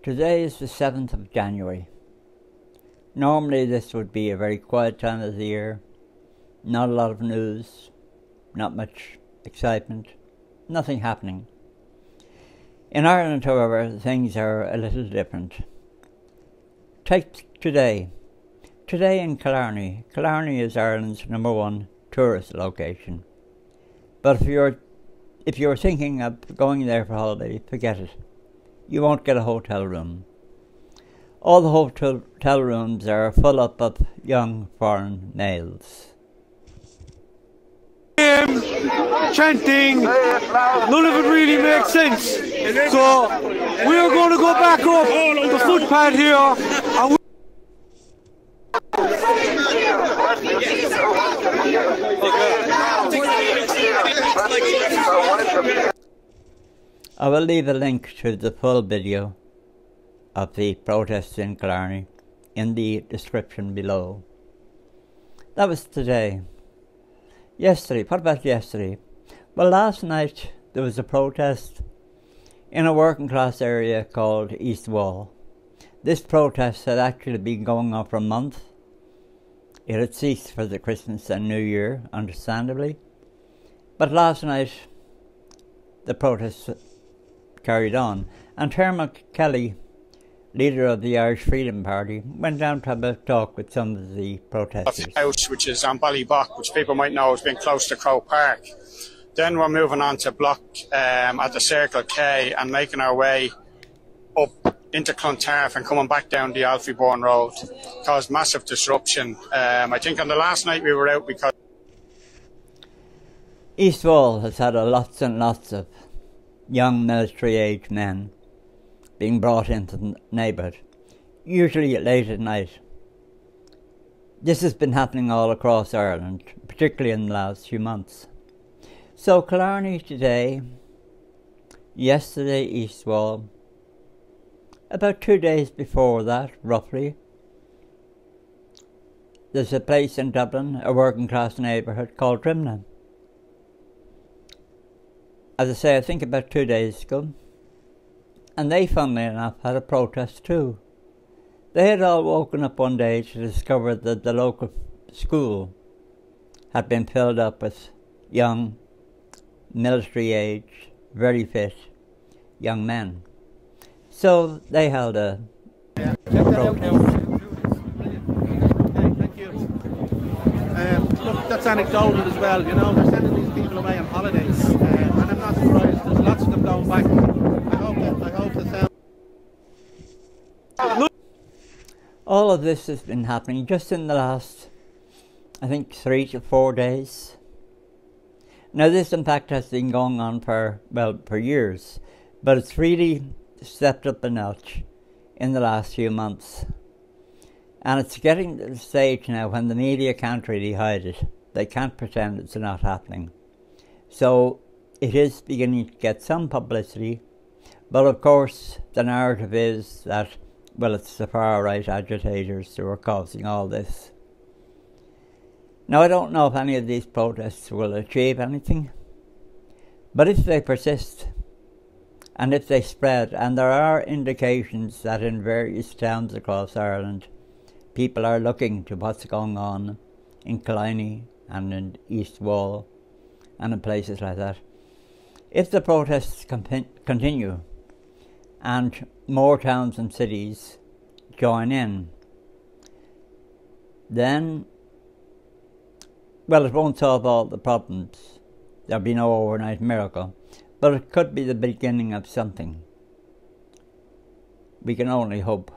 Today is the 7th of January. Normally this would be a very quiet time of the year. Not a lot of news, not much excitement, nothing happening. In Ireland, however, things are a little different. Take today. Today in Killarney. Killarney is Ireland's #1 tourist location. But if you're thinking of going there for holiday, forget it. You won't get a hotel room. All the hotel rooms are full up of young foreign males. Chanting, none of it really makes sense. So we're going to go back up the footpath here. And I will leave a link to the full video of the protests in Killarney in the description below. That was today. Yesterday, what about yesterday? Well, last night there was a protest in a working class area called East Wall. This protest had actually been going on for a month. It had ceased for the Christmas and New Year, understandably. But last night the protest carried on, and Dermot Kelly, leader of the Irish Freedom Party, went down to have a talk with some of the protesters. House, which is on Ballybock, which people might know has been close to Crow Park. Then we're moving on to block at the Circle K and making our way up into Clontarf and coming back down the Alfie-Bourne Road. Caused massive disruption. I think on the last night we were out because East Wall has had lots and lots of young military-age men being brought into the neighbourhood, usually late at night. This has been happening all across Ireland, particularly in the last few months. So Killarney today, yesterday East Wall, about 2 days before that, roughly, there's a place in Dublin, a working class neighbourhood called Drimna. As I say, I think about 2 days ago, and they, funnily enough, had a protest too. They had all woken up one day to discover that the local school had been filled up with young, military-age, very fit young men. So they held a protest. thank you. Look, that's anecdotal as well. You know, they're sending these people away on holidays, and I'm not surprised. There's lots of them going back. I hope the sound. All of this has been happening just in the last, I think, 3 to 4 days. Now this in fact has been going on for years, but it's really stepped up a notch in the last few months. And it's getting to the stage now when the media can't really hide it. They can't pretend it's not happening. So it is beginning to get some publicity, but of course the narrative is that, well, it's the far-right agitators who are causing all this. Now, I don't know if any of these protests will achieve anything, but if they persist, and if they spread, and there are indications that in various towns across Ireland, people are looking to what's going on in Killarney and in East Wall and in places like that. If the protests continue, and more towns and cities join in, then, well, it won't solve all the problems. There'll be no overnight miracle, but it could be the beginning of something. We can only hope.